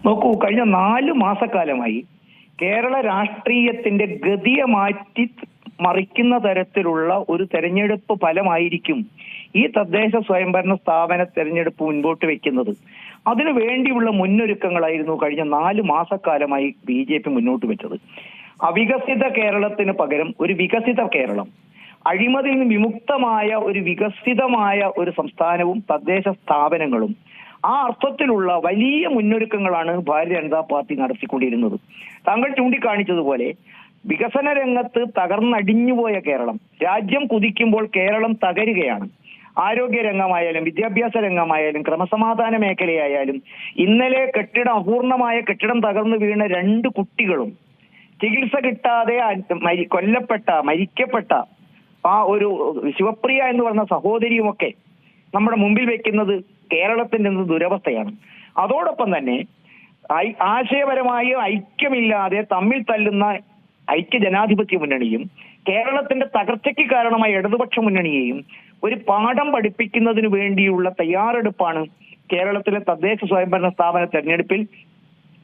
നോക്കൂ, കഴിഞ്ഞ 4 മാസക്കാലമായി കേരള രാഷ്ട്രീയത്തിന്റെ ഗതിയെ മാറ്റി മറിക്കുന്ന തരത്തിലുള്ള ഒരു തെരഞ്ഞെടുപ്പ് ഫലമായിരിക്കും ഈ തദ്ദേശ സ്വയംഭരണ സ്ഥാപന തെരഞ്ഞെടുപ്പ് മുൻപോട്ട് വെക്കുന്നത്. അതിനു വേണ്ടിയുള്ള മുന്നൊരുക്കങ്ങളായിരുന്നു കഴിഞ്ഞ 4 മാസക്കാലമായി BJP മുന്നോട്ട് വെച്ചത്. അവികസിത കേരളത്തിന് പകരം ഒരു വികസിത കേരളം, അഴിമതിയിൽ നിന്ന് വിമുക്തമായ ഒരു വികസിതമായ ഒരു സംസ്ഥാനവും തദ്ദേശ സ്ഥാപനങ്ങളും, ആ അർത്ഥത്തിലുള്ള വലിയ മുന്നൊരുക്കങ്ങളാണ് ഭാരതീയ ജനതാ പാർട്ടി നടത്തിക്കൊണ്ടിരുന്നത്. താങ്കൾ ചൂണ്ടിക്കാണിച്ചതുപോലെ വികസന രംഗത്ത് തകർന്നടിഞ്ഞുപോയ കേരളം, രാജ്യം കുതിക്കുമ്പോൾ കേരളം തകരുകയാണ്. ആരോഗ്യ രംഗമായാലും വിദ്യാഭ്യാസ രംഗമായാലും ക്രമസമാധാന മേഖലയായാലും, ഇന്നലെ അപൂർണമായ കെട്ടിടം തകർന്നു വീണ 2 കുട്ടികളും ചികിത്സ കിട്ടാതെ മരിക്കപ്പെട്ട ആ ഒരു ശിവപ്രിയ എന്ന് പറഞ്ഞ സഹോദരിയുമൊക്കെ നമ്മുടെ മുമ്പിൽ വെക്കുന്നത് കേരളത്തിന്റെ ദുരവസ്ഥയാണ്. അതോടൊപ്പം തന്നെ ആശയപരമായ ഐക്യമില്ലാതെ തമ്മിൽ തല്ലുന്ന ഐക്യ ജനാധിപത്യ മുന്നണിയും കേരളത്തിന്റെ തകർച്ചയ്ക്ക് കാരണമായ ഇടതുപക്ഷ മുന്നണിയെയും ഒരു പാഠം പഠിപ്പിക്കുന്നതിന് വേണ്ടിയുള്ള തയ്യാറെടുപ്പാണ് കേരളത്തിലെ തദ്ദേശ സ്വയംഭരണ സ്ഥാപന തെരഞ്ഞെടുപ്പിൽ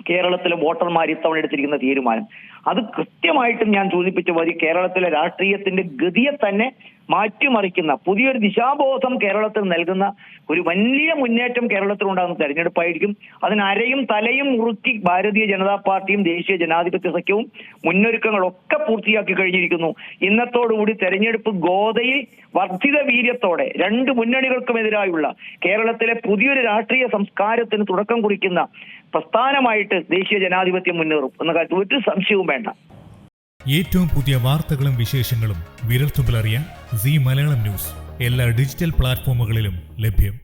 കേരളത്തിലെ വോട്ടർമാർ ഇത്തവണ എടുത്തിരിക്കുന്ന തീരുമാനം. അത് കൃത്യമായിട്ടും ഞാൻ സൂചിപ്പിച്ച പോലെ കേരളത്തിലെ രാഷ്ട്രീയത്തിന്റെ ഗതിയെ തന്നെ മാറ്റിമറിക്കുന്ന പുതിയൊരു ദിശാബോധം കേരളത്തിൽ നൽകുന്ന ഒരു വലിയ മുന്നേറ്റം കേരളത്തിൽ ഉണ്ടാകുന്ന തെരഞ്ഞെടുപ്പായിരിക്കും. അതിന് അരയും തലയും മുറുക്കി ഭാരതീയ ജനതാ പാർട്ടിയും ദേശീയ ജനാധിപത്യ സഖ്യവും മുന്നൊരുക്കങ്ങളൊക്കെ പൂർത്തിയാക്കി കഴിഞ്ഞിരിക്കുന്നു. ഇന്നത്തോടുകൂടി തെരഞ്ഞെടുപ്പ് ഗോതയിൽ വർദ്ധിത വീര്യത്തോടെ 2 മുന്നണികൾക്കുമെതിരായുള്ള കേരളത്തിലെ പുതിയൊരു രാഷ്ട്രീയ സംസ്കാരത്തിന് തുടക്കം കുറിക്കുന്ന പ്രസ്ഥാനമായിട്ട് ദേശീയ ജനാധിപത്യം മുന്നേറും എന്ന കാര്യത്തിൽ ഒരു സംശയവും വേണ്ട. ഏറ്റവും പുതിയ വാർത്തകളും വിശേഷങ്ങളും വിരൽത്തുമ്പിലറിയാൻ സീ മലയാളം ന്യൂസ് എല്ലാ ഡിജിറ്റൽ പ്ലാറ്റ്ഫോമുകളിലും ലഭ്യം.